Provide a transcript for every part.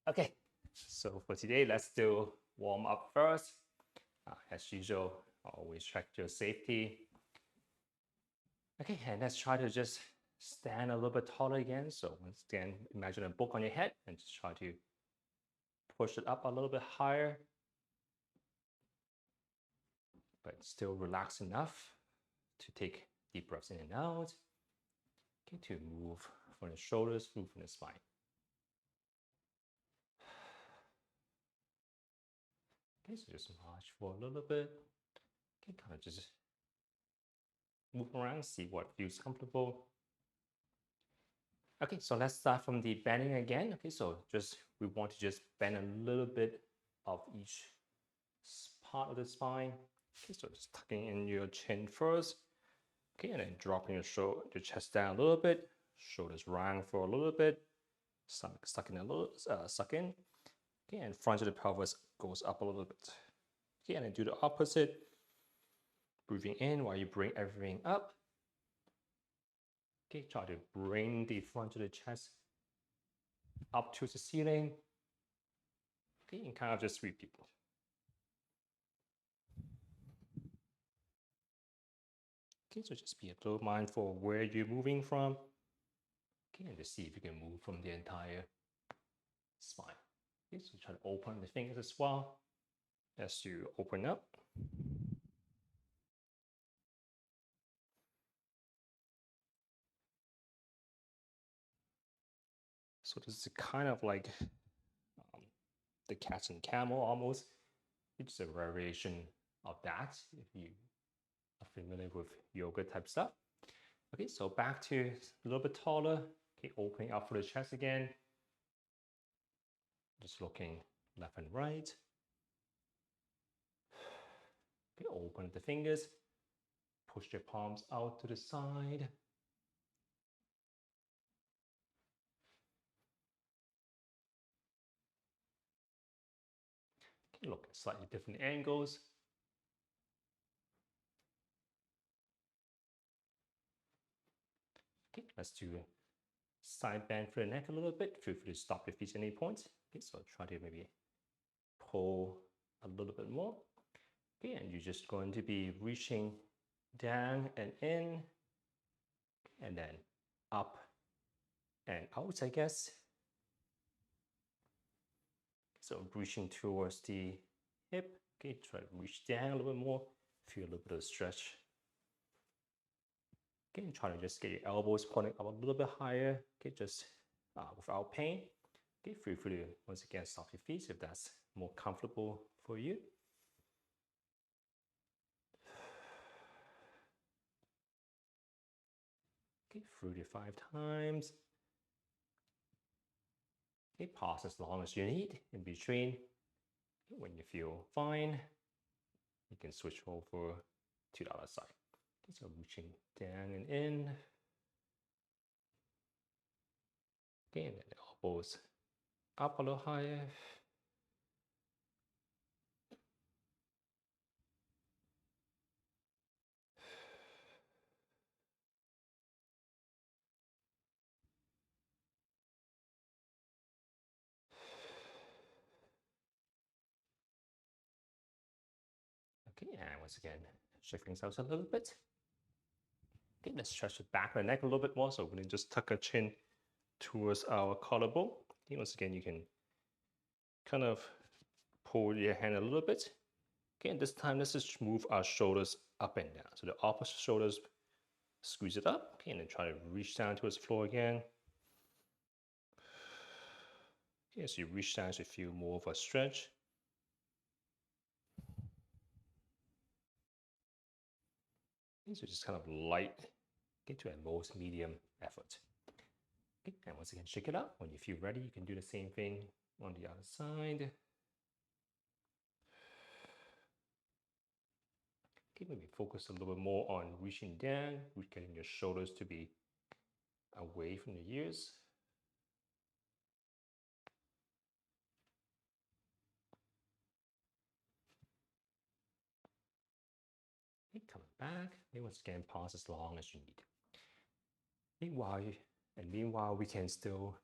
Okay, so for today, let's do warm up first. As usual, always check your safety. Okay, and let's try to just stand a little bit taller again. So once again, imagine a book on your head and just try to push it up a little bit higher, but still relax enough to take deep breaths in and out. Okay, to move from the shoulders, move from the spine. Okay, so just march for a little bit. Okay, kind of just move around, see what feels comfortable. Okay, so let's start from the bending again. Okay, so we want to just bend a little bit of each part of the spine. Okay, so just tucking in your chin first. Okay, and then dropping your chest down a little bit. Shoulders round for a little bit. Stomach suck in a little, suck in. Okay, and front of the pelvis goes up a little bit. Okay, and then do the opposite. Breathing in while you bring everything up. Okay, try to bring the front of the chest up to the ceiling. Okay, and kind of just repeat. Okay, so just be a little mindful of where you're moving from. Okay, and just see if you can move from the entire spine. Okay, so try to open the fingers as well as you open up. So this is kind of like the cat and camel almost. It's a variation of that if you are familiar with yoga type stuff. Okay, so back to a little bit taller. Okay, opening up for the chest again. Just looking left and right. Okay, open the fingers. Push your palms out to the side. Okay, look at slightly different angles. Okay, let's do a side bend for the neck a little bit. Feel free to stop your feet at any point. Okay, so try to maybe pull a little bit more. Okay, and you're just going to be reaching down and in, and then up and out, I guess. So reaching towards the hip. Okay, try to reach down a little bit more. Feel a little bit of stretch. Okay, and try to just get your elbows pointing up a little bit higher. Okay, just without pain. Okay, feel free to once again stop your feet if that's more comfortable for you. Okay, 3 to 5 times. Okay, pause as long as you need in between. When you feel fine, you can switch over to the other side. Okay, so reaching down and in. Okay, and then the elbows up a little higher. Okay, and once again, shift things out a little bit. Okay, let's stretch the back of the neck a little bit more. So we're going to just tuck our chin towards our collarbone. Okay, once again, you can kind of pull your hand a little bit. Okay, and this time let's just move our shoulders up and down. So the opposite shoulders, squeeze it up. Okay, and then try to reach down towards the floor again. Okay, so you reach down to feel more of a stretch. Okay, so just kind of light, get to a most medium effort. Okay, and once again, shake it up. When you feel ready, you can do the same thing on the other side. Okay, maybe focus a little bit more on reaching down, getting your shoulders to be away from the ears. Okay, coming back. Okay, once again, pause as long as you need. Meanwhile, we can still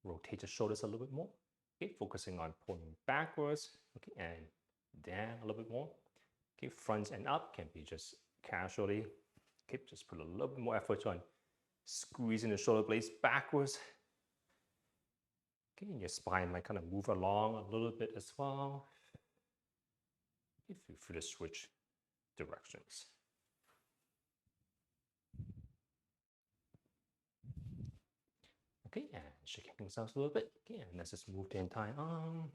rotate the shoulders a little bit more. Okay, focusing on pulling backwards. Okay, and down a little bit more. Okay, front and up can be just casually. Okay, just put a little bit more effort on squeezing the shoulder blades backwards. Okay, and your spine might kind of move along a little bit as well. If you feel to switch directions. Okay, and shaking things out a little bit. Okay, and let's just move the entire arm.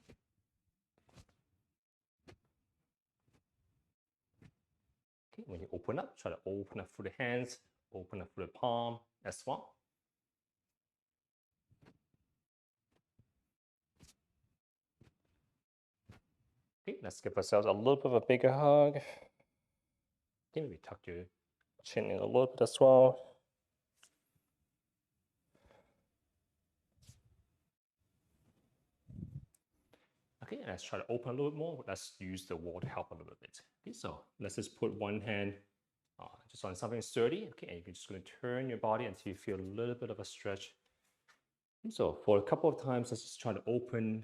Okay, when you open up, try to open up through the hands, open up through the palm as well. Okay, let's give ourselves a little bit of a bigger hug. Okay, maybe tuck your chin in a little bit as well. Okay, let's try to open a little bit more. Let's use the wall to help a little bit. Okay, so let's just put one hand just on something sturdy. Okay, and you're just going to turn your body until you feel a little bit of a stretch. And so for a couple of times, let's just try to open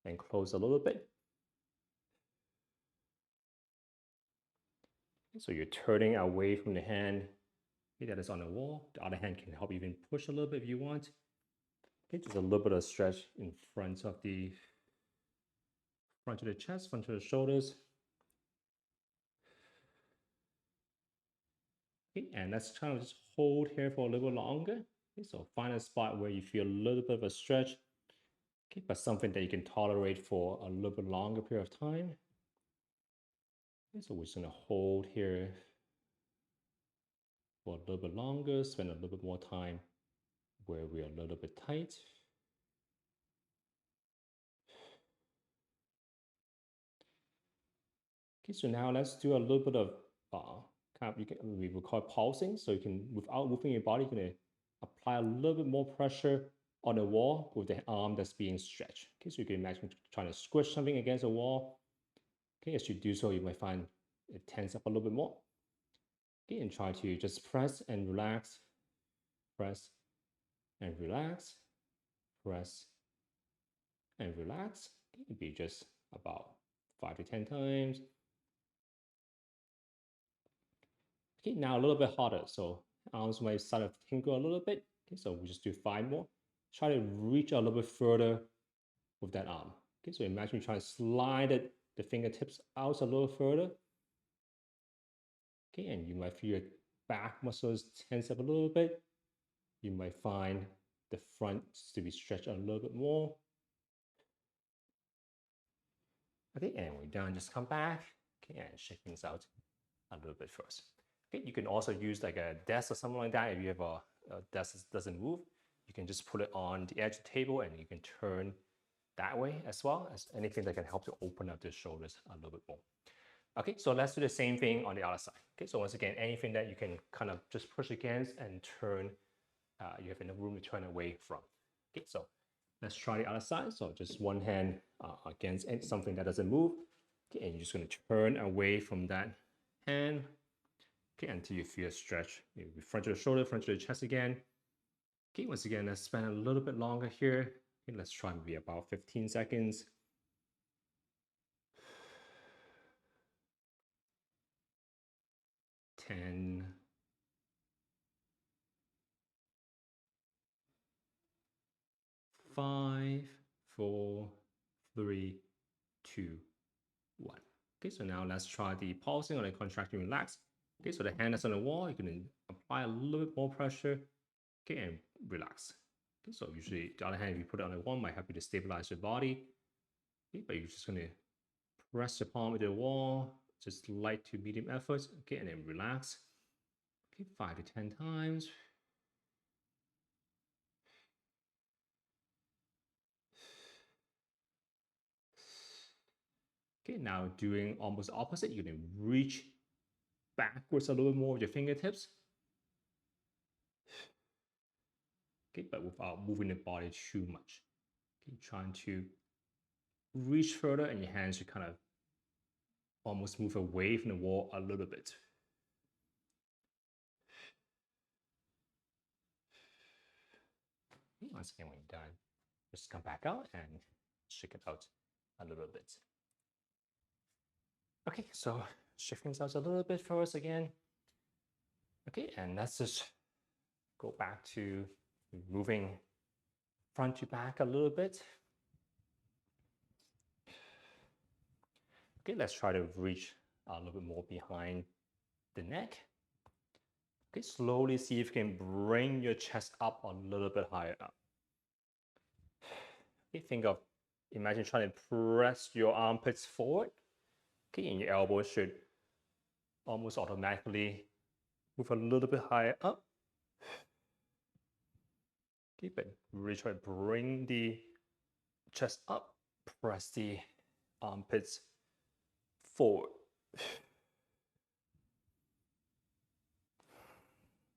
and close a little bit. So you're turning away from the hand that is on the wall. The other hand can help you even push a little bit if you want. Okay, just a little bit of stretch in front of the chest, front of the shoulders. Okay, and let's kind of just hold here for a little longer. Okay, so find a spot where you feel a little bit of a stretch, okay, but something that you can tolerate for a little bit longer period of time. Okay, so we're just going to hold here for a little bit longer, spend a little bit more time where we're a little bit tight. Okay, so now let's do a little bit of we will call it pulsing. So you can, without moving your body, you're gonna apply a little bit more pressure on the wall with the arm that's being stretched. Okay, so you can imagine trying to squish something against a wall. Okay, as you do so, you might find it tense up a little bit more. Okay, and try to just press and relax, press and relax, press and relax. Okay, it'd be just about 5 to 10 times. Okay, now a little bit harder. So arms might start to tingle a little bit. Okay, so we just do 5 more. Try to reach a little bit further with that arm. Okay, so imagine you try to slide it, the fingertips out a little further. Okay, and you might feel your back muscles tense up a little bit. You might find the front to be stretched a little bit more. Okay, and when we're done, just come back. Okay, and shake things out a little bit first. Okay, you can also use like a desk or something like that. If you have a desk that doesn't move, you can just put it on the edge of the table and you can turn that way as well as anything that can help to open up the shoulders a little bit more. Okay, so let's do the same thing on the other side. Okay, so once again, anything that you can kind of just push against and turn, you have enough room to turn away from. Okay, so let's try the other side. So just one hand against something that doesn't move. Okay, and you're just going to turn away from that hand. Okay, until you feel a stretch. Maybe front of the shoulder, front of the chest again. Okay, once again, let's spend a little bit longer here. Okay, let's try maybe about 15 seconds. 10. 5, 4, 3, 2, 1. Okay, so now let's try the pulsing or the contracting relax. Okay, so the hand is on the wall. You can apply a little bit more pressure. Okay, and relax. Okay, so usually the other hand, if you put it on the wall, might help you to stabilize your body. Okay, but you're just going to press the palm into the wall, just light to medium efforts. Okay, and then relax. Okay, 5 to 10 times. Okay, now doing almost opposite. You're going to reach backwards a little bit more with your fingertips. Okay, but without moving the body too much. Okay, trying to reach further and your hands should kind of almost move away from the wall a little bit. Okay, once again, when you're done, just come back out and shake it out a little bit. Okay, so shake things out a little bit first again. Okay, and let's just go back to moving front to back a little bit. Okay, let's try to reach a little bit more behind the neck. Okay, slowly see if you can bring your chest up a little bit higher up. Okay, imagine trying to press your armpits forward. Okay, and your elbows should almost automatically move a little bit higher up. Okay, but really try to bring the chest up, press the armpits forward.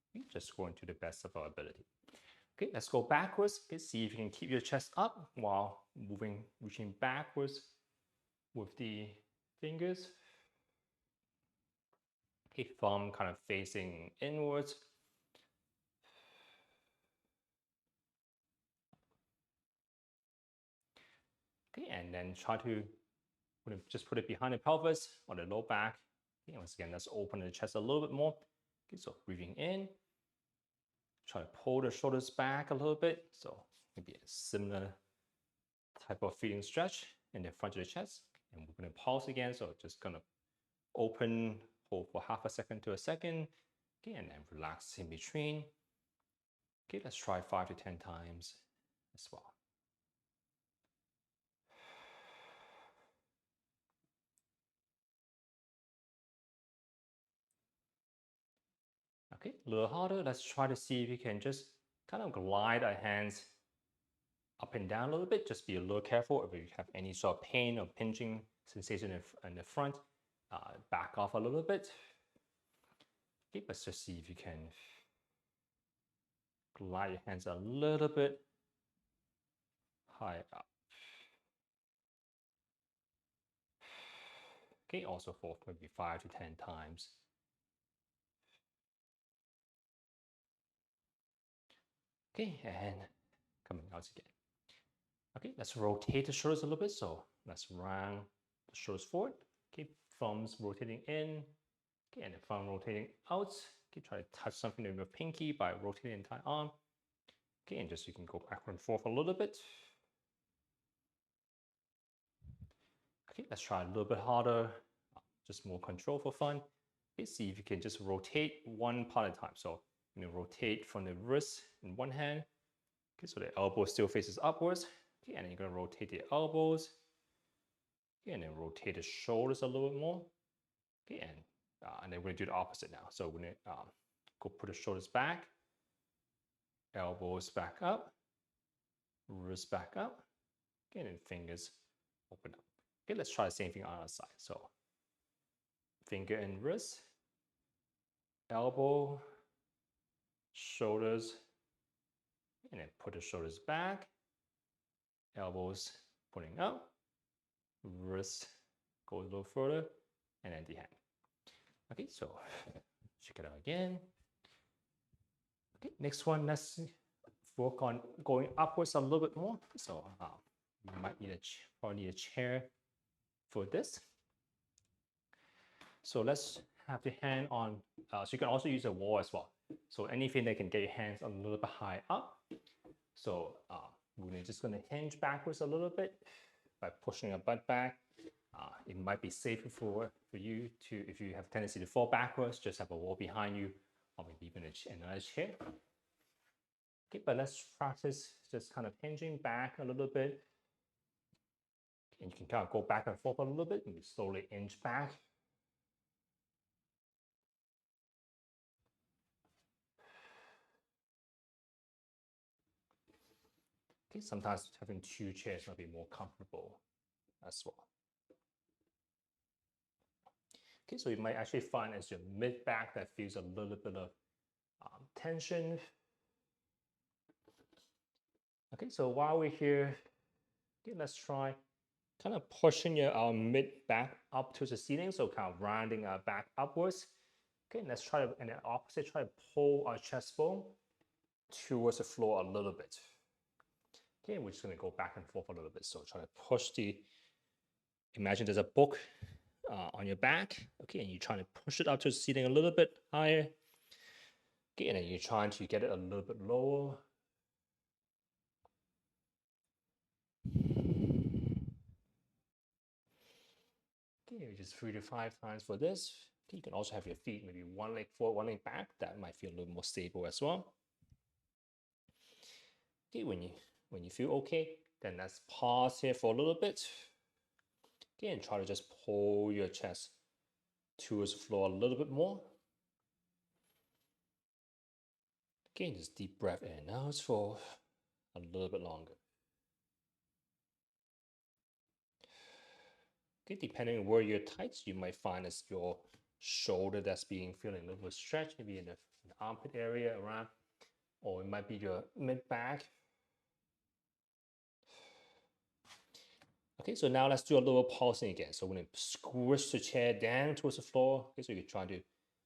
Okay, just going to the best of our ability. Okay, let's go backwards. Okay, see if you can keep your chest up while reaching backwards with the fingers. Okay, thumb kind of facing inwards. Okay, and then try to just put it behind the pelvis or the low back. Okay, once again, let's open the chest a little bit more. Okay, so breathing in. Try to pull the shoulders back a little bit. So maybe a similar type of feeling stretch in the front of the chest. And we're going to pause again. So just kind of open, hold for half a second to a second. Okay, and then relax in between. Okay, let's try 5 to 10 times as well. Okay, a little harder. Let's try to see if you can just kind of glide our hands up and down a little bit. Just be a little careful if you have any sort of pain or pinching sensation in the front. Back off a little bit. Okay, let's just see if you can glide your hands a little bit high up. Okay, also for maybe 5 to 10 times. Okay, and coming out again. Okay, let's rotate the shoulders a little bit. So let's round the shoulders forward. Okay, thumbs rotating in. Okay, and the thumb rotating out. Okay, try to touch something with your pinky by rotating the entire arm. Okay, and just you can go back and forth a little bit. Okay, let's try a little bit harder. Just more control for fun. Okay, see if you can just rotate one part at a time. So rotate from the wrist in one hand. Okay, so the elbow still faces upwards. Okay, and then you're gonna rotate the elbows. Okay, and then rotate the shoulders a little bit more. Okay, and then we're gonna do the opposite now. So we're gonna go put the shoulders back, elbows back up, wrist back up. Okay, and then fingers open up. Okay, let's try the same thing on our side. So finger and wrist, elbow, shoulders, and then put the shoulders back, elbows pointing up, wrist goes a little further, and then the hand. Okay, so check it out again. Okay, next one, let's work on going upwards a little bit more. So you might need probably need a chair for this. So let's have the hand on, so you can also use a wall as well. So anything that can get your hands a little bit high up. So we're just gonna hinge backwards a little bit by pushing your butt back. It might be safer for you to, if you have a tendency to fall backwards, just have a wall behind you, or maybe even another chair. Okay, but let's practice just kind of hinging back a little bit. And you can kind of go back and forth a little bit and slowly inch back. Okay, sometimes having two chairs might be more comfortable as well. Okay, so you might actually find as your mid back that feels a little bit of tension. Okay, so while we're here, okay, let's try kind of pushing your mid back up to the ceiling, so kind of rounding our back upwards. Okay, let's try to, in the opposite, try to pull our chest bone towards the floor a little bit. Okay, we're just going to go back and forth a little bit. So try to push imagine there's a book on your back. Okay, and you're trying to push it up to the ceiling a little bit higher. Okay, and then you're trying to get it a little bit lower. Okay, just 3 to 5 times for this. Okay, you can also have your feet, maybe one leg forward, one leg back. That might feel a little more stable as well. Okay, when you feel okay, then let's pause here for a little bit. Okay, and try to just pull your chest towards the floor a little bit more. Okay, just deep breath in. Now it's for a little bit longer. Okay, depending on where you're tight, you might find it's your shoulder that's feeling a little bit stretched, maybe in the armpit area around, or it might be your mid back. Okay, so now let's do a little pulsing again. So we're going to squish the chair down towards the floor. Okay, so you try to,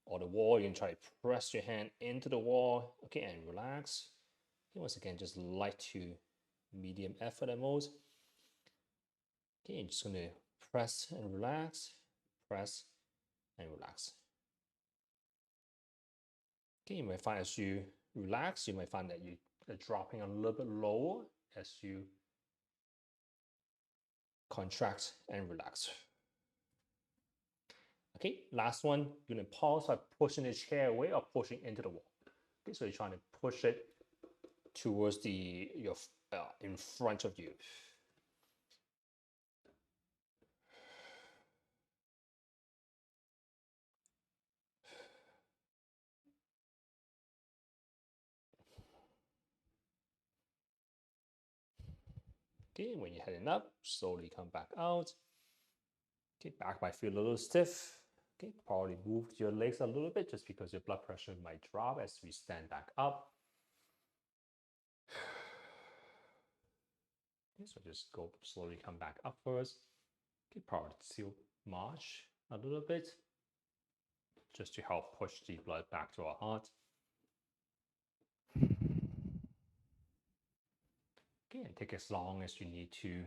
or the wall, you can try to press your hand into the wall. Okay, and relax. Okay, once again, just light to medium effort at most. Okay, I'm just going to press and relax, press and relax. Okay, you might find as you relax, you might find that you are dropping a little bit lower as you contract and relax. Okay, last one, you're gonna pause by pushing the chair away or pushing into the wall. Okay, so you're trying to push it towards your in front of you. Okay, when you're heading up, slowly come back out. Okay, back might feel a little stiff. Okay, probably move your legs a little bit just because your blood pressure might drop as we stand back up. Okay, so just go slowly come back up first. Okay, probably still march a little bit just to help push the blood back to our heart. Okay, and take as long as you need to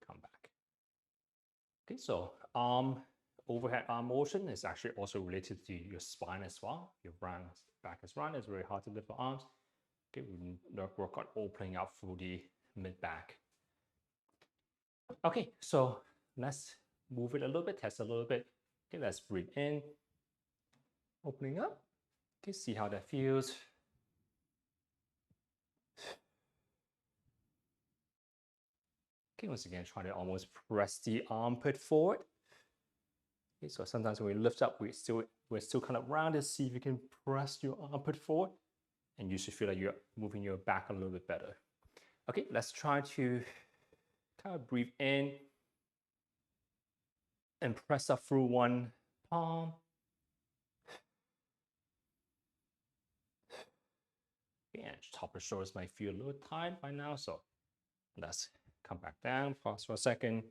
come back. Okay, so overhead arm motion is actually also related to your spine as well. Your back is round, it's very hard to lift the arms. Okay, we work on opening up through the mid back. Okay, so let's move it a little bit, test a little bit. Okay, let's breathe in, opening up. Okay, see how that feels. Okay, once again, try to almost press the armpit forward. Okay, so sometimes when we lift up, we're still kind of rounded. See if you can press your armpit forward, and you should feel like you're moving your back a little bit better. Okay, let's try to kind of breathe in and press up through one palm. And top of shoulders might feel a little tight by now, so let's come back down, pause for a second.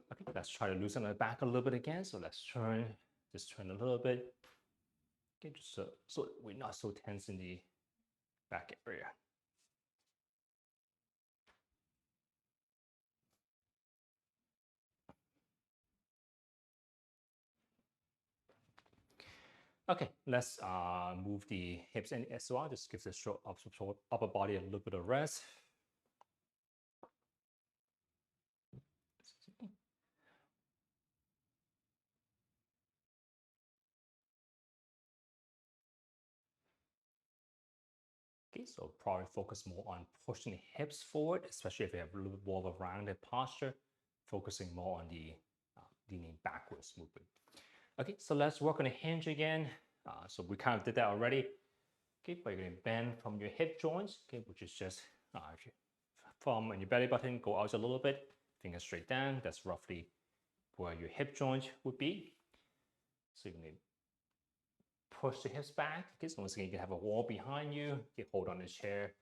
Okay, let's try to loosen the back a little bit again. So let's just turn a little bit. Okay, just so we're not so tense in the back area. Okay, let's move the hips in as well. Just give the upper body a little bit of rest. Okay, so probably focus more on pushing the hips forward, especially if you have a little bit more of a rounded posture, focusing more on the leaning backwards movement. Okay, so let's work on the hinge again. So we kind of did that already. Okay, but you're going to bend from your hip joints, okay, which is just from your belly button, go out a little bit, fingers straight down. That's roughly where your hip joint would be. So you're going to push the hips back. Okay, so once again, you can have a wall behind you. Okay, hold on the chair.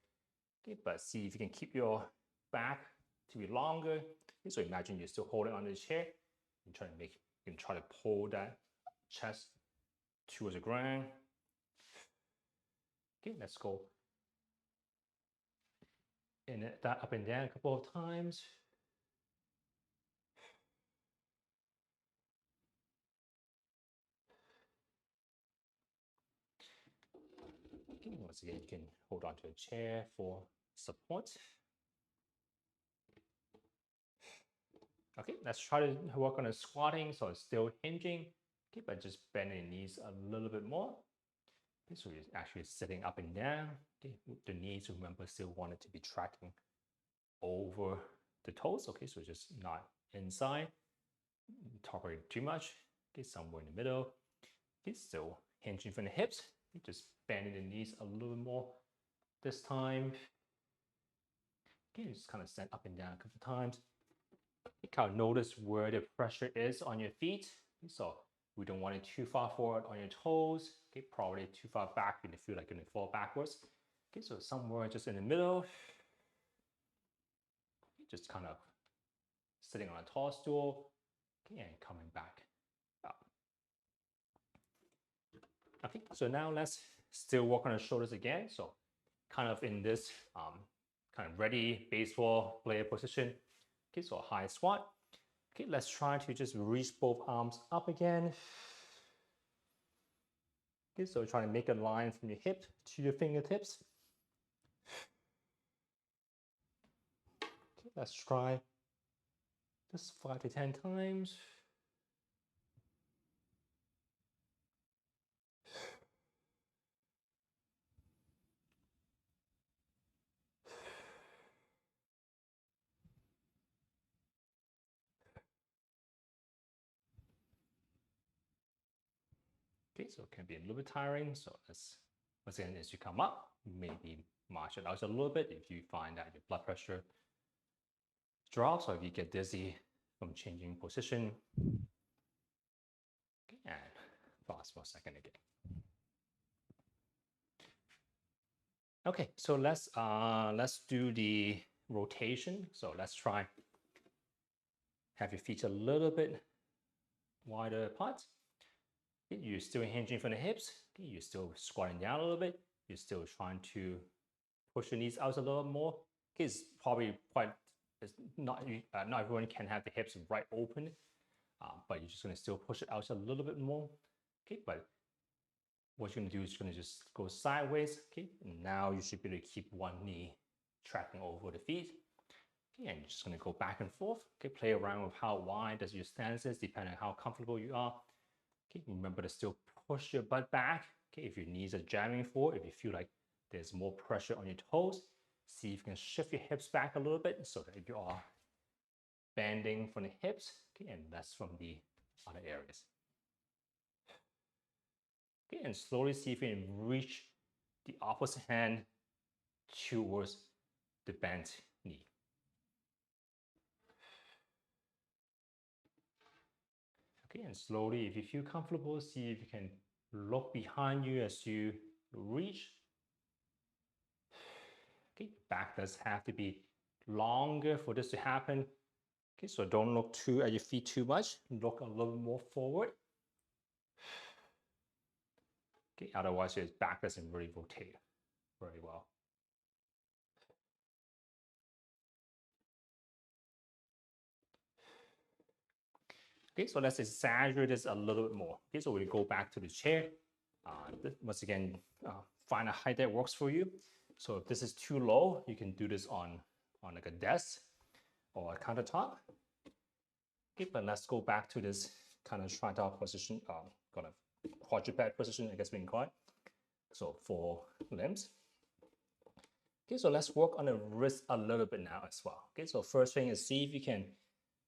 Okay, but see if you can keep your back to be longer. Okay, so imagine you're still holding on the chair. You can try to pull that chest towards the ground. Okay, let's go in it, that up and down a couple of times. Okay, once again, you can hold on to a chair for support. Okay, let's try to work on the squatting, so it's still hinging. Okay, but just bending the knees a little bit more. Okay, so you're actually sitting up and down. Okay, the knees, remember, still want it to be tracking over the toes. Okay, so just not inside, topering too much. Okay, somewhere in the middle. Okay, still hinging from the hips. Okay, just bending the knees a little more this time. Okay, just kind of stand up and down a couple of times. You kind of notice where the pressure is on your feet. So we don't want it too far forward on your toes. Okay, probably too far back when you feel like you're going to fall backwards. Okay, so somewhere just in the middle. Just kind of sitting on a tall stool. Okay, and coming back up. Okay, so now let's still work on the shoulders again. So kind of in this kind of ready baseball player position. Okay, so a high squat. Okay, let's try to just reach both arms up again. Okay, so try to make a line from your hip to your fingertips. Okay, let's try just 5 to 10 times. Okay, so it can be a little bit tiring. So let's, once again, as you come up, maybe march it out a little bit if you find that your blood pressure drops or if you get dizzy from changing position. Okay, and pause for a second again. Okay, so let's do the rotation. So let's try have your feet a little bit wider apart. You're still hinging from the hips. You're still squatting down a little bit. You're still trying to push your knees out a little more. It's probably quite, it's not everyone can have the hips right open, but you're just going to still push it out a little bit more. Okay, but what you're going to do is you're going to just go sideways. Okay, and now you should be able to keep one knee tracking over the feet. Okay, and you're just going to go back and forth. Okay, play around with how wide does your stance is, depending on how comfortable you are. Okay, remember to still push your butt back. Okay, if your knees are jamming forward, if you feel like there's more pressure on your toes, see if you can shift your hips back a little bit so that you are bending from the hips, okay, and less from the other areas. Okay, and slowly see if you can reach the opposite hand towards the bent knee. Okay, and slowly, if you feel comfortable, see if you can look behind you as you reach. Okay, back does have to be longer for this to happen. Okay, so don't look too at your feet too much. Look a little more forward. Okay, otherwise your back doesn't really rotate very well. Okay, so let's exaggerate this a little bit more. Okay, so we go back to the chair. Once again, find a height that works for you. So if this is too low, you can do this on like a desk or a countertop. Okay, but let's go back to this kind of tripod position, kind of quadruped position, I guess we can call it. So 4 limbs. Okay, so let's work on the wrist a little bit now as well. Okay, so first thing is see if you can,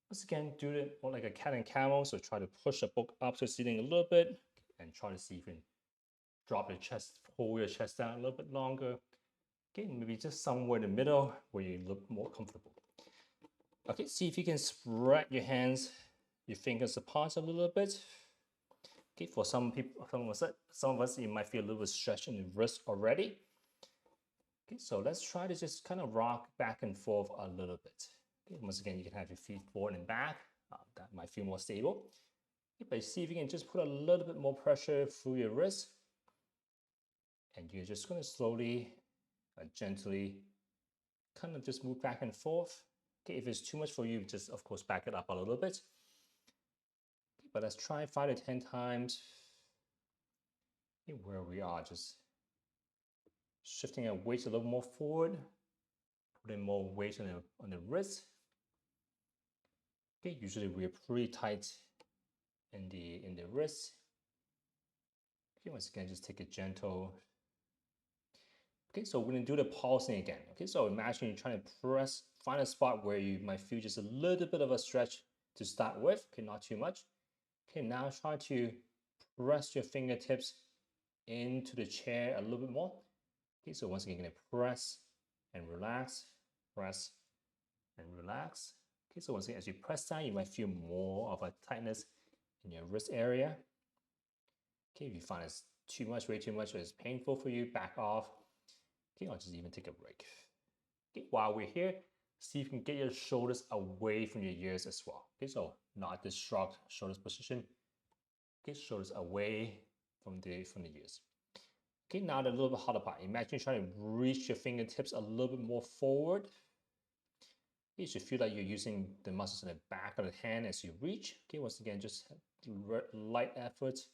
once again, do it more like a cat and camel. So try to push the book up to the ceiling a little bit and try to see if you can drop your chest, pull your chest down a little bit longer. Okay, maybe just somewhere in the middle where you look more comfortable. Okay, see if you can spread your hands, your fingers apart a little bit. Okay, for some people, some of us, you might feel a little bit stretch in the wrist already. Okay, so let's try to just kind of rock back and forth a little bit. Okay, once again, you can have your feet forward and back. That might feel more stable. Okay, but see if you can just put a little bit more pressure through your wrist. And you're just going to slowly, gently, kind of just move back and forth. Okay, if it's too much for you, just of course back it up a little bit. Okay, but let's try 5 to 10 times. Okay, where we are, just shifting our weight a little more forward, putting more weight on the wrist. Okay, usually we're pretty tight in the wrist. Okay, once again, just take a gentle. Okay, so we're gonna do the pulsing again. Okay, so imagine you're trying to press, find a spot where you might feel just a little bit of a stretch to start with. Okay, not too much. Okay, now try to press your fingertips into the chair a little bit more. Okay, so once again, you're gonna press and relax, press and relax. Okay, so once again, as you press down, you might feel more of a tightness in your wrist area. Okay, if you find it's too much, way too much, or it's painful for you, back off. Okay, or just even take a break. Okay, while we're here, see if you can get your shoulders away from your ears as well. Okay, so not this shrugged shoulders position. Okay, shoulders away from the ears. Okay, now the little bit harder part. Imagine trying to reach your fingertips a little bit more forward. You should feel like you're using the muscles in the back of the hand as you reach. Okay, once again, just light effort.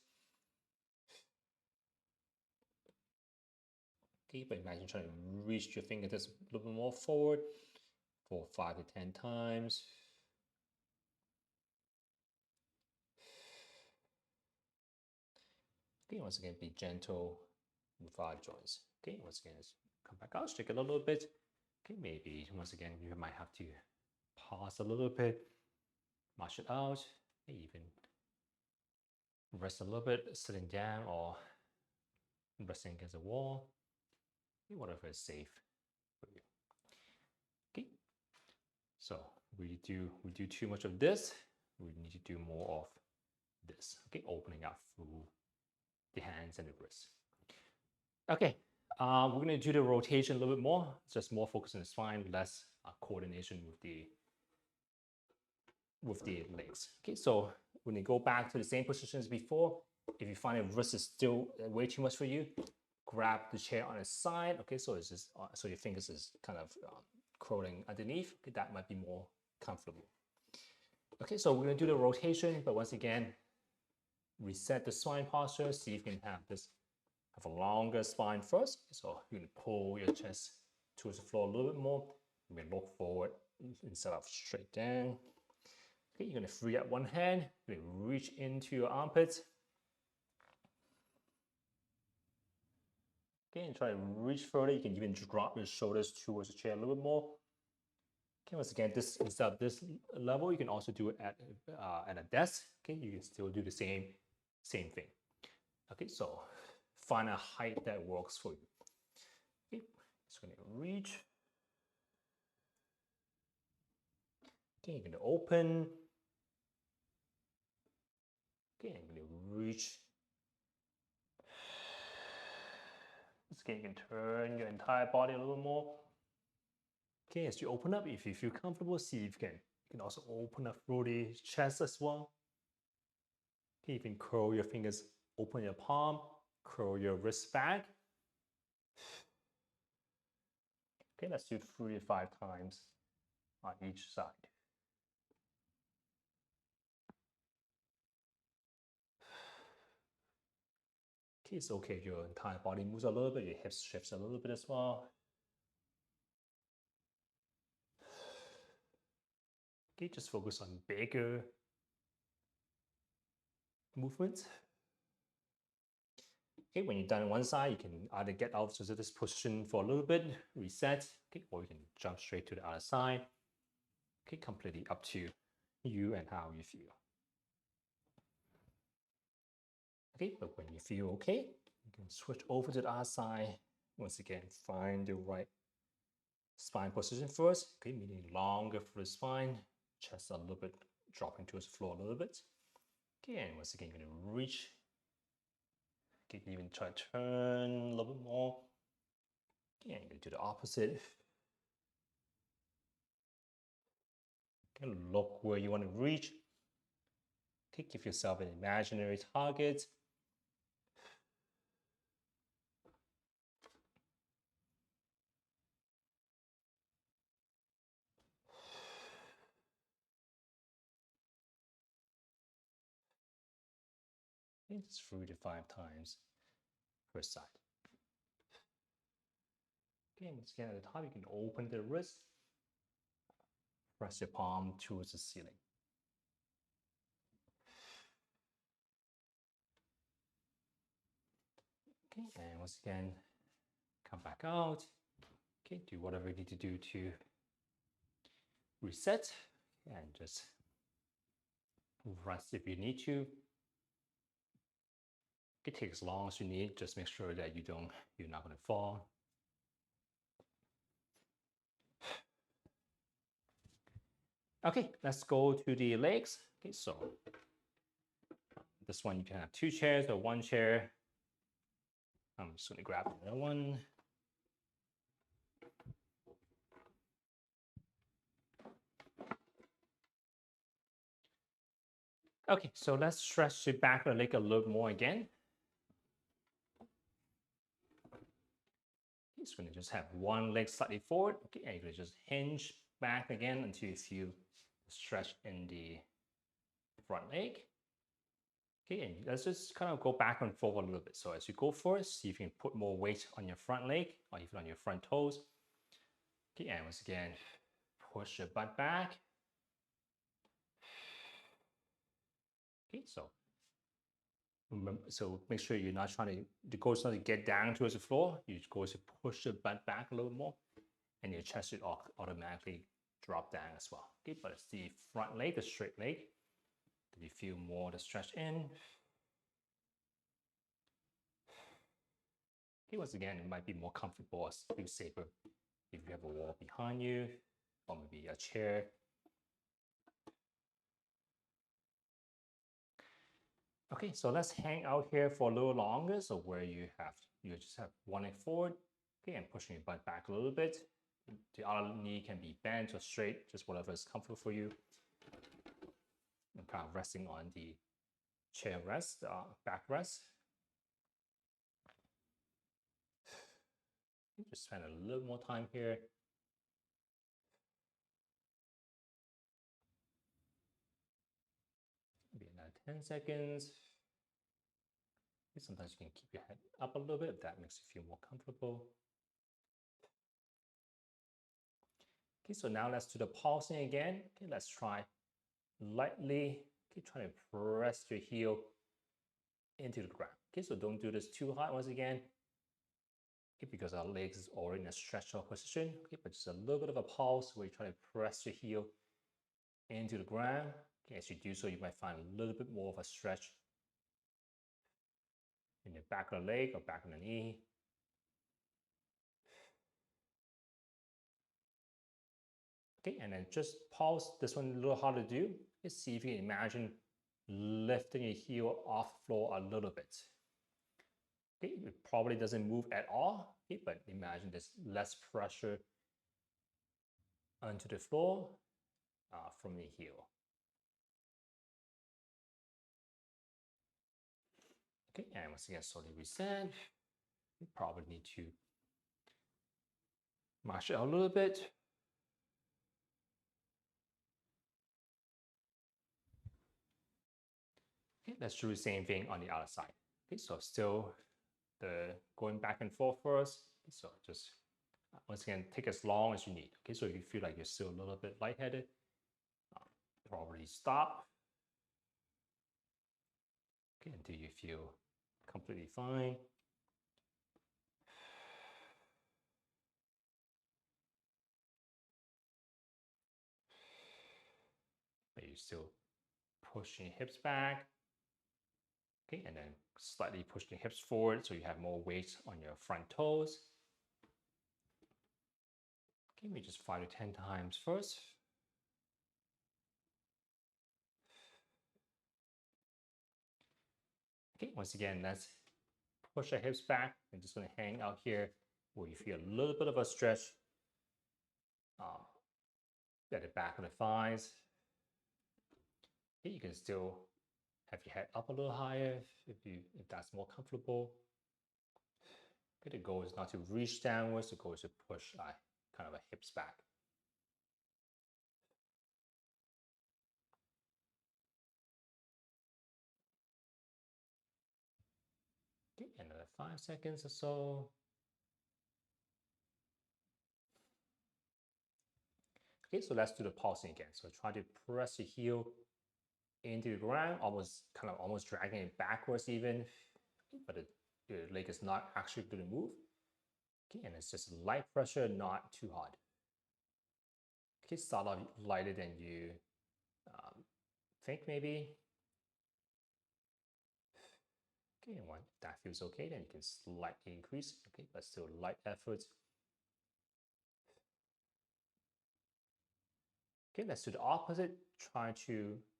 Okay, but imagine trying to reach your fingertips a little bit more forward for 5 to 10 times. Okay, once again, be gentle with our joints. Okay, once again, let's come back out, shake it a little bit. Okay, maybe once again, you might have to pause a little bit, march it out, even rest a little bit, sitting down or resting against a wall, whatever is safe for you. Okay, so we do too much of this, we need to do more of this. Okay, opening up through the hands and the wrists. Okay, we're going to do the rotation a little bit more, just more focus on the spine, less coordination with the legs. Okay, so when you go back to the same position as before, if you find the wrist is still way too much for you, grab the chair on its side. Okay, so it's just so your fingers is kind of curling underneath. Okay, that might be more comfortable. Okay, so we're gonna do the rotation, but once again, reset the spine posture. See if you can have a longer spine first. So you're gonna pull your chest towards the floor a little bit more. You're gonna look forward instead of straight down. Okay, you're gonna free up one hand. You're gonna reach into your armpits. Okay, and try to reach further. You can even drop your shoulders towards the chair a little bit more. Okay, once again, this instead of this level, you can also do it at a desk. Okay, you can still do the same thing. Okay, so find a height that works for you. Okay, just gonna reach. Okay, you're gonna open. Okay, I'm gonna reach. Okay, you can turn your entire body a little more. Okay, as you open up, if you feel comfortable, see if you can also open up through the chest as well. Okay, you can curl your fingers, open your palm, curl your wrist back. Okay, let's do 3 to 5 times on each side. Okay, it's okay if your entire body moves a little bit, your hips shifts a little bit as well. Okay, just focus on bigger movements. Okay, when you're done on one side, you can either get out of this position for a little bit, reset, okay, or you can jump straight to the other side. Okay, completely up to you and how you feel. Okay, but when you feel okay, you can switch over to the other side. Once again, find the right spine position first. Okay, meaning longer for the spine, chest a little bit, dropping towards the floor a little bit. Okay, and once again, you're gonna reach. Okay, even try to turn a little bit more. Okay, and you're gonna do the opposite. Okay, look where you want to reach. Okay, give yourself an imaginary target. Okay, just 3 to 5 times per side. Okay, once again at the top, you can open the wrist, press your palm towards the ceiling. Okay, and once again, come back out. Okay, do whatever you need to do to reset and just rest if you need to. It takes as long as you need. Just make sure that you're not going to fall. Okay, let's go to the legs. Okay, so this one you can have 2 chairs or 1 chair. I'm just going to grab another one. Okay, so let's stretch the back of the leg a little more again. It's going to just have one leg slightly forward. Okay, and you're going to just hinge back again until you feel the stretch in the front leg. Okay, and let's just kind of go back and forth a little bit. So as you go first, see if you can put more weight on your front leg or even on your front toes. Okay, and once again, push your butt back. Okay, so make sure you're not trying to, the goal is not to get down towards the floor. Your goal is to push your butt back a little more and your chest should automatically drop down as well. Okay, but it's the front leg, the straight leg, that you feel more the stretch in. Okay, once again, it might be more comfortable or feel safer if you have a wall behind you or maybe a chair. Okay, so let's hang out here for a little longer. So where you just have one leg forward, okay, and pushing your butt back a little bit. The other knee can be bent or straight, just whatever is comfortable for you. And kind of resting on the chair rest, back rest. Just spend a little more time here. Maybe another 10 seconds. Sometimes you can keep your head up a little bit if that makes you feel more comfortable. Okay, so now let's do the pulsing again. Okay, let's try lightly. Okay, try to press your heel into the ground. Okay, so don't do this too hard once again. Okay, because our legs is already in a stretch out position. Okay, but just a little bit of a pulse where you try to press your heel into the ground. Okay, as you do so, you might find a little bit more of a stretch in the back of the leg or back of the knee. Okay, and then just pause. This one a little hard to do. Let's see if you can imagine lifting your heel off the floor a little bit. Okay, it probably doesn't move at all. Okay, but imagine there's less pressure onto the floor from the heel. Okay, and once again, slowly reset. You probably need to mash it out a little bit. Okay, let's do the same thing on the other side. Okay, so still the going back and forth first. So just once again, take as long as you need. Okay, so if you feel like you're still a little bit lightheaded, probably stop. Okay, until you feel completely fine. But you still pushing your hips back. Okay, and then slightly push the hips forward so you have more weight on your front toes. Okay, maybe just 5 to 10 times first. Okay, once again, let's push our hips back. I'm just going to hang out here where you feel a little bit of a stretch at the back of the thighs. Okay, you can still have your head up a little higher if that's more comfortable. Okay, the goal is not to reach downwards. The goal is to push kind of a hips back. 5 seconds or so. Okay, so let's do the pulsing again. So try to press your heel into the ground, almost dragging it backwards even, but the leg is not actually going to move. Okay, and it's just light pressure, not too hard. Okay, start off lighter than you think maybe. Okay, and when that feels okay, then you can slightly increase. Okay, but still light effort. Okay, let's do the opposite.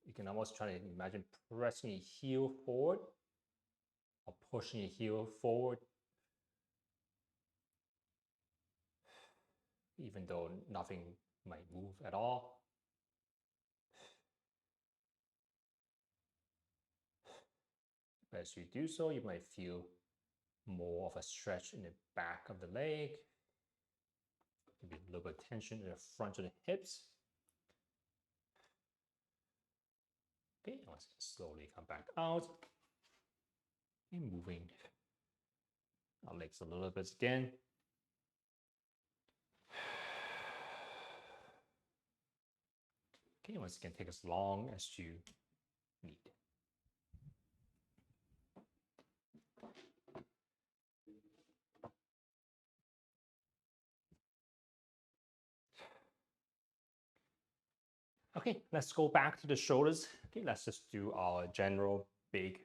You can almost try to imagine pressing your heel forward or pushing your heel forward, even though nothing might move at all. But as you do so, you might feel more of a stretch in the back of the leg, maybe a little bit of tension in the front of the hips. Okay, let's slowly come back out and moving our legs a little bit again. Okay, once again, take as long as you need. Okay, let's go back to the shoulders. Okay, let's just do our general big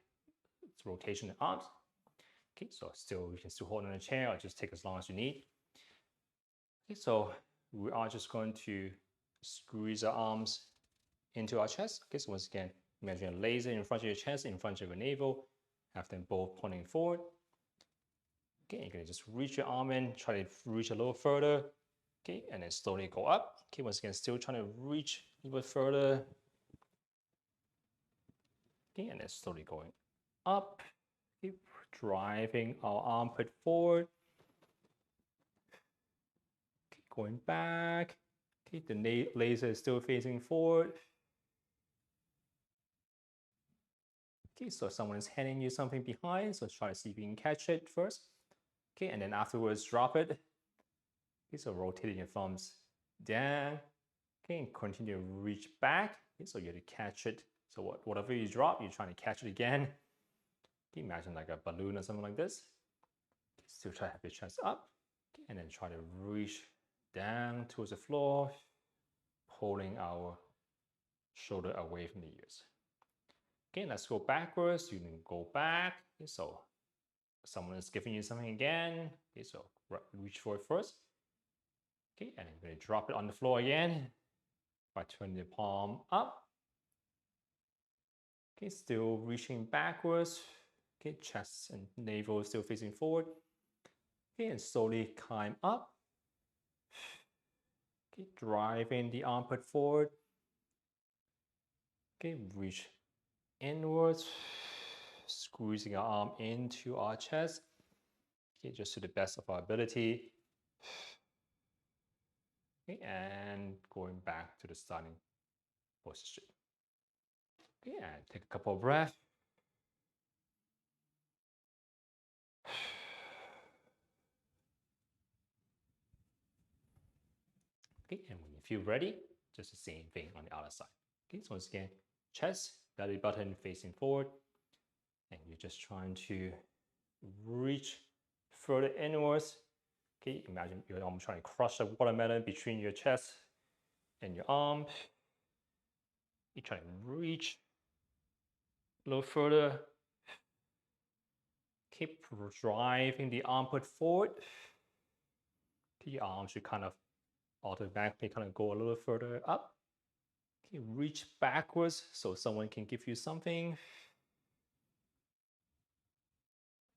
rotation in arms. Okay, so you can still hold on the chair or just take as long as you need. Okay, so we are just going to squeeze our arms into our chest. Okay, so once again, imagine a laser in front of your chest, in front of your navel, have them both pointing forward. Okay, you're gonna just reach your arm in, try to reach a little further. Okay, and then slowly go up. Okay, once again, still trying to reach a little bit further. Okay, and then slowly going up. Keep driving our armpit forward. Okay, going back. Okay, the laser is still facing forward. Okay, so someone is handing you something behind, so try to see if you can catch it first. Okay, and then afterwards drop it. Okay, so rotating your thumbs down. Okay, and continue to reach back. Okay, so you have to catch it. So whatever you drop, you're trying to catch it again. Okay, imagine like a balloon or something like this. Okay, still try to have your chest up. Okay, and then try to reach down towards the floor, pulling our shoulder away from the ears. Okay, let's go backwards. You can go back. Okay, so someone is giving you something again. Okay, so reach for it first. Okay, and I'm going to drop it on the floor again by turning the palm up. Okay, still reaching backwards. Okay, chest and navel still facing forward. Okay, and slowly climb up. Okay, driving the armpit forward. Okay, reach inwards, squeezing our arm into our chest. Okay, just to the best of our ability. Okay, and going back to the starting position. Okay, and take a couple of breaths. Okay, and when you feel ready, just the same thing on the other side. Okay, so once again, chest, belly button facing forward, and you're just trying to reach further inwards. Okay, imagine you're almost trying to crush a watermelon between your chest and your arm. You're trying to reach a little further. Keep driving the armpit forward. The arms should kind of automatically kind of go a little further up. Okay, reach backwards so someone can give you something.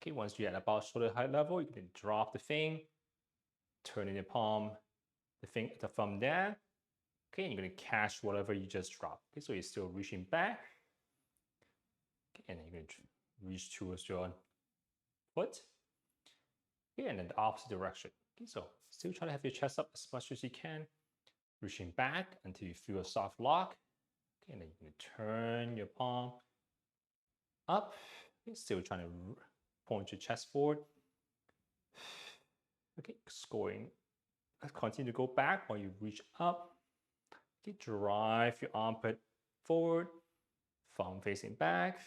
Okay, once you're at about shoulder height level, you can drop the thing, turning the palm, the thumb down. Okay, and you're gonna catch whatever you just dropped. Okay, so you're still reaching back. Okay, and then you're gonna reach towards your foot. Okay, and then the opposite direction. Okay, so still try to have your chest up as much as you can, reaching back until you feel a soft lock. Okay, and then you're gonna turn your palm up. Okay, still trying to point your chest forward. Okay, scoring. Continue to go back while you reach up. Okay, drive your armpit forward, thumb facing back.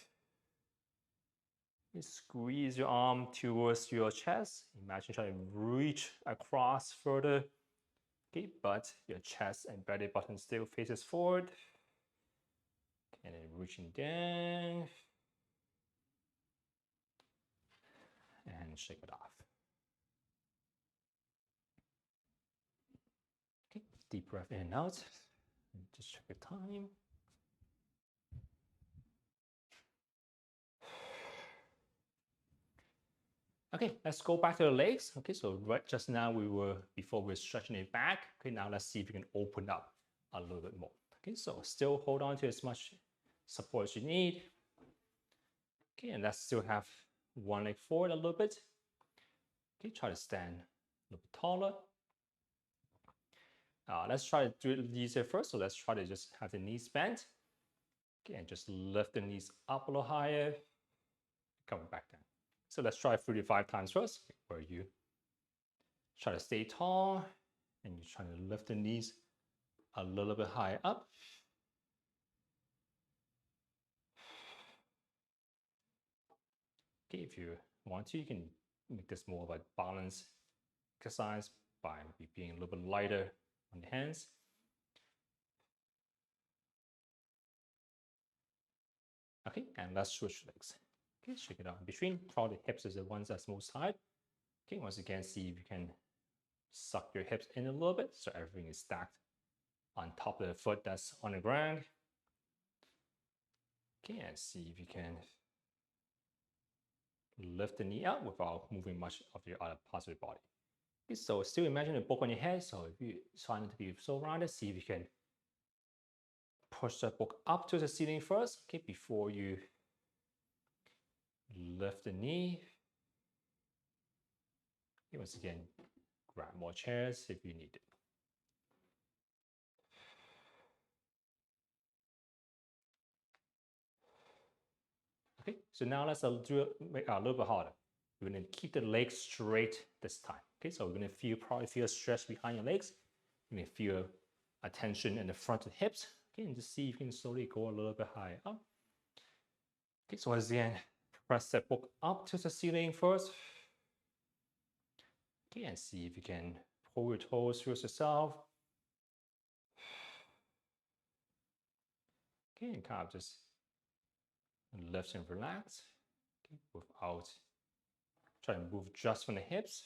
You squeeze your arm towards your chest. Imagine trying to reach across further. Okay, but your chest and belly button still faces forward. And then reaching down. And shake it off. Okay, deep breath in and out. And just check the time. Okay, let's go back to the legs. Okay, so right just now before we were stretching it back. Okay, now let's see if we can open up a little bit more. Okay, so still hold on to as much support as you need. Okay, and let's still have one leg forward a little bit. Okay, try to stand a little bit taller. Let's try to do it easier first. So let's try to just have the knees bent. Okay, and just lift the knees up a little higher. Coming back down. So let's try 3 to 5 times first, where you try to stay tall and you're trying to lift the knees a little bit higher up. Okay, if you want to, you can make this more of a balance exercise by being a little bit lighter on the hands. Okay, and let's switch legs. Okay, shake it out in between. Probably the hips is the ones that's most tight. Okay, once again, see if you can suck your hips in a little bit so everything is stacked on top of the foot that's on the ground. Okay, and see if you can lift the knee up without moving much of your other parts of your body. Okay, so still imagine a book on your head. So if you're trying to be so rounded, see if you can push the book up to the ceiling first, okay, before you lift the knee. Okay, once again, grab more chairs if you need it. Okay, so now let's do it a little bit harder. We're going to keep the legs straight this time. Okay, so we're going to probably feel a stretch behind your legs. You may feel a tension in the front of the hips. Okay, and just see if you can slowly go a little bit higher up. Okay, so once again, press that book up to the ceiling first. Okay, and see if you can pull your toes towards yourself. Okay, and kind of just lift and relax. Okay, without trying to move just from the hips.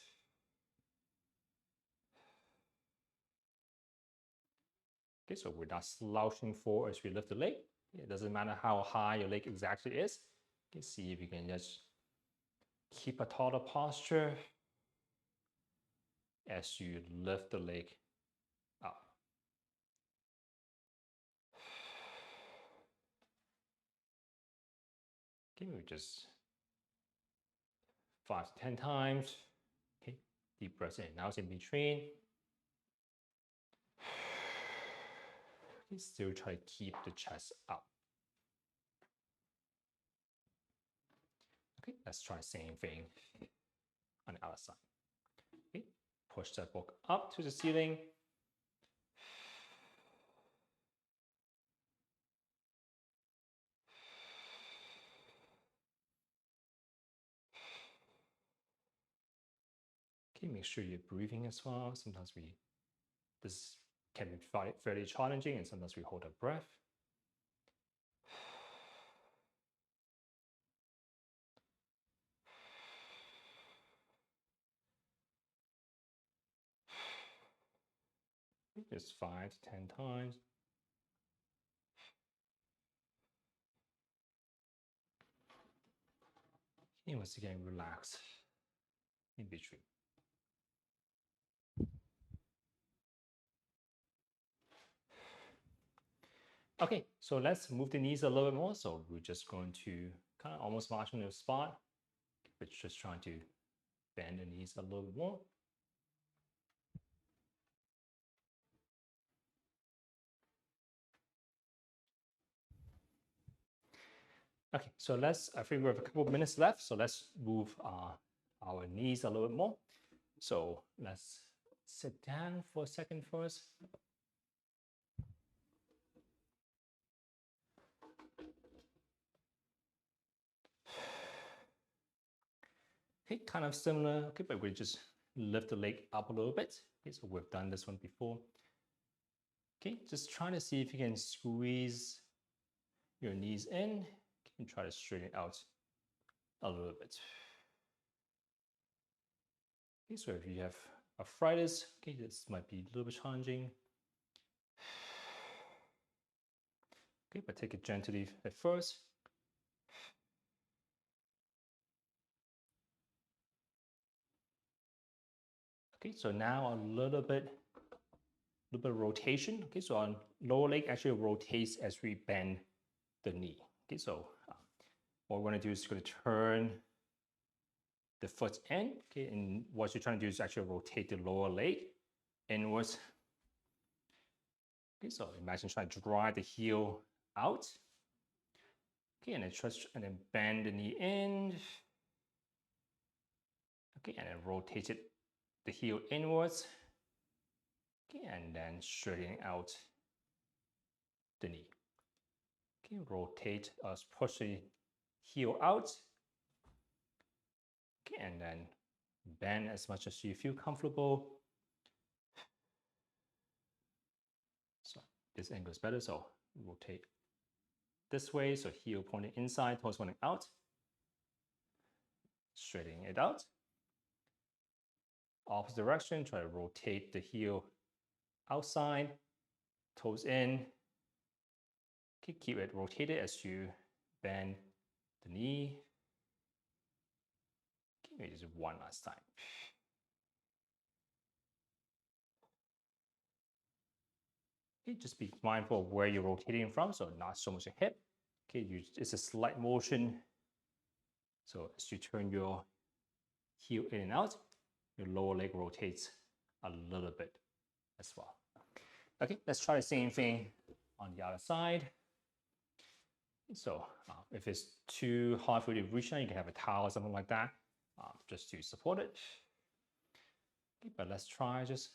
Okay, so we're not slouching forward as we lift the leg. It doesn't matter how high your leg exactly is. You can see if you can just keep a taller posture as you lift the leg up. Okay, maybe just 5 to 10 times. Okay, deep breath in. Now it's in between. Okay, still try to keep the chest up. Okay, let's try the same thing on the other side. Okay, push that book up to the ceiling. Okay, make sure you're breathing as well. Sometimes this can be fairly challenging, and sometimes we hold our breath. Just 5 to 10 times. And once again, relax in between. Okay, so let's move the knees a little bit more. So we're just going to kind of almost march on the spot, but just trying to bend the knees a little bit more. Okay, so I think we have a couple of minutes left, so let's move our knees a little bit more. So let's sit down for a second first. Okay, kind of similar, okay, but we just lift the leg up a little bit. Okay, so we've done this one before. Okay, just try to see if you can squeeze your knees in and try to straighten it out a little bit. Okay, so if you have arthritis, okay, this might be a little bit challenging. Okay, but take it gently at first. Okay, so now a little bit rotation. Okay, so on lower leg actually rotates as we bend the knee. Okay, so what we're going to do is going to turn the foot in. Okay, and what you're trying to do is actually rotate the lower leg inwards. Okay, so imagine trying to drive the heel out. Okay, and then bend the knee in. Okay, and then rotate it, the heel inwards. Okay, and then straightening out the knee. Okay, rotate us, push the heel out. Okay, and then bend as much as you feel comfortable. So this angle is better, so rotate this way, so heel pointing inside, toes pointing out. Straightening it out. Opposite direction, try to rotate the heel outside, toes in. Okay, keep it rotated as you bend the knee. Okay, maybe just one last time. Okay, just be mindful of where you're rotating from, so not so much a hip. Okay, it's a slight motion. So as you turn your heel in and out, your lower leg rotates a little bit as well. Okay, let's try the same thing on the other side. So if it's too hard for you to reach out, you can have a towel or something like that just to support it. Okay, but let's try just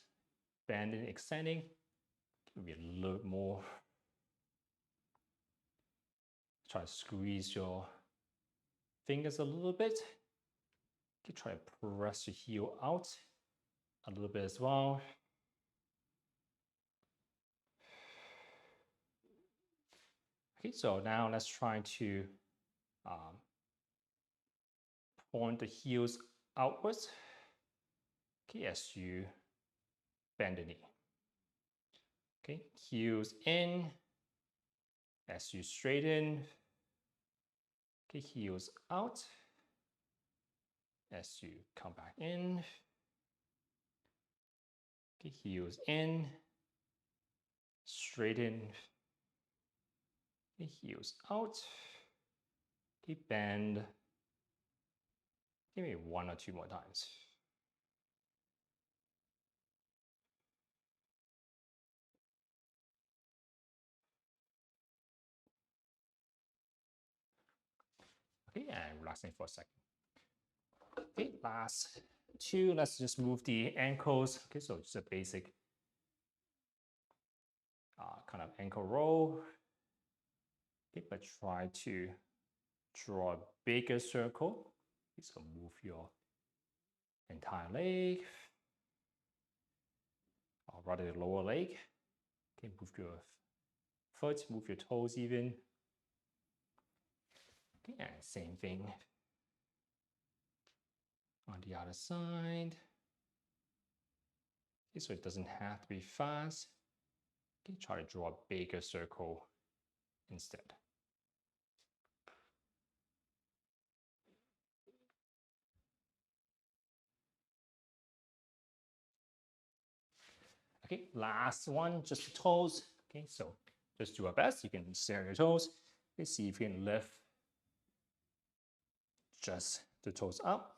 bending, extending. Maybe a little more. Try to squeeze your fingers a little bit. Okay, try to press your heel out a little bit as well. Okay, so now let's try to point the heels outwards. Okay, as you bend the knee. Okay, heels in as you straighten. Okay, heels out as you come back in. Okay, heels in, straighten. Okay, heels out. Okay, bend. Give me one or two more times. Okay, and relaxing for a second. Okay, last two. Let's just move the ankles. Okay, so just a basic kind of ankle roll. Okay, but try to draw a bigger circle. Okay, so move your entire leg, or rather the lower leg. Okay, move your foot, move your toes even. Okay, and same thing on the other side. Okay, so it doesn't have to be fast. Okay, try to draw a bigger circle instead. Okay, last one, just the toes. Okay, so just do our best. You can stare your toes. Okay, see if you can lift just the toes up.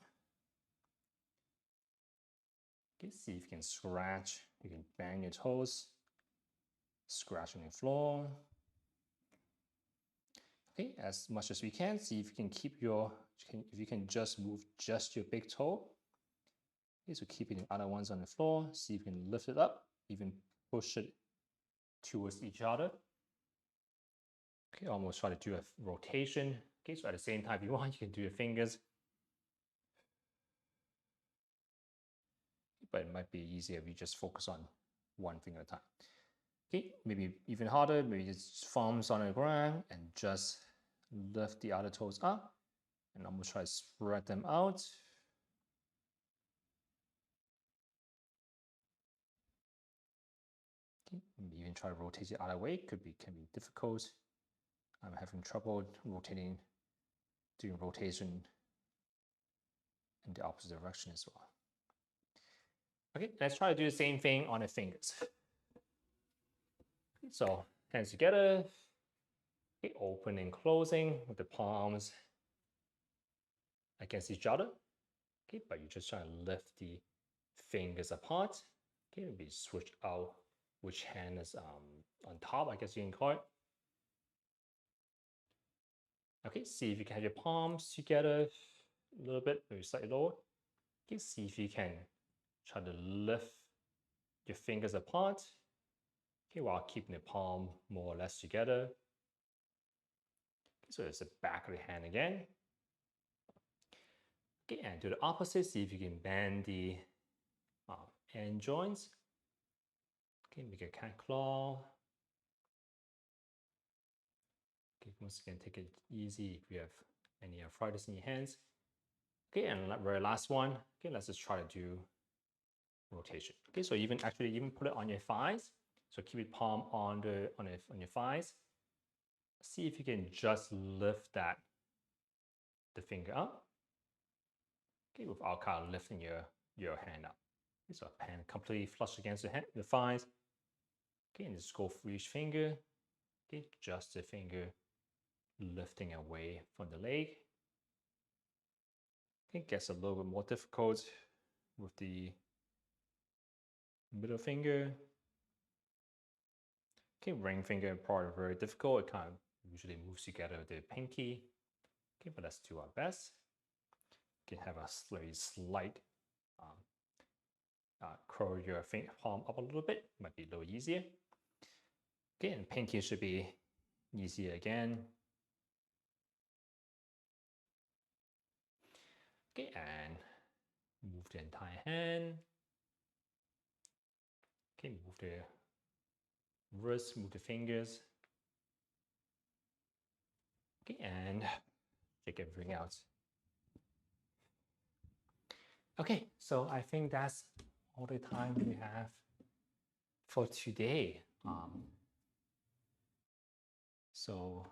Okay, see if you can scratch. You can bang your toes, scratch on the floor. Okay, as much as we can. See if you can keep if you can just move just your big toe. Okay, so keeping the other ones on the floor. See if you can lift it up, even push it towards each other. Okay, almost try to do a rotation. Okay, so at the same time, if you want, you can do your fingers. But it might be easier if you just focus on one finger at a time. Okay, maybe even harder, maybe just thumbs on the ground and just lift the other toes up. And I'm gonna try to spread them out. Okay, maybe even try to rotate the other way, can be difficult. I'm having trouble rotating, doing rotation in the opposite direction as well. Okay, let's try to do the same thing on the fingers. So hands together, okay, open and closing with the palms against each other. Okay, but you just try to lift the fingers apart. Okay, we switch out which hand is on top, I guess you can call it. Okay, see if you can have your palms together a little bit, maybe slightly lower. Okay, see if you can try to lift your fingers apart. Okay, while keeping the palm more or less together. Okay, so it's the back of the hand again. Okay, and do the opposite. See if you can bend the end joints. Okay, make a cat claw. Okay, once again, take it easy if you have any arthritis in your hands. Okay, and very last one. Okay, let's just try to do rotation. Okay, so even put it on your thighs. So keep your palm on your thighs. See if you can just lift the finger up. Okay, without kind of lifting your hand up. Okay, so hand completely flush against the thighs. Okay, and just go for each finger. Okay, just the finger lifting away from the leg. It gets a little bit more difficult with the middle finger. Okay, ring finger part very difficult. It kind of usually moves together with the pinky. Okay, but let's do our best. You can have a very slight curl your palm up a little bit. Might be a little easier. Okay, and pinky should be easier again. Okay, and move the entire hand. Okay, move the wrist, move the fingers. Okay, and check everything out. Okay, so I think that's all the time we have for today. So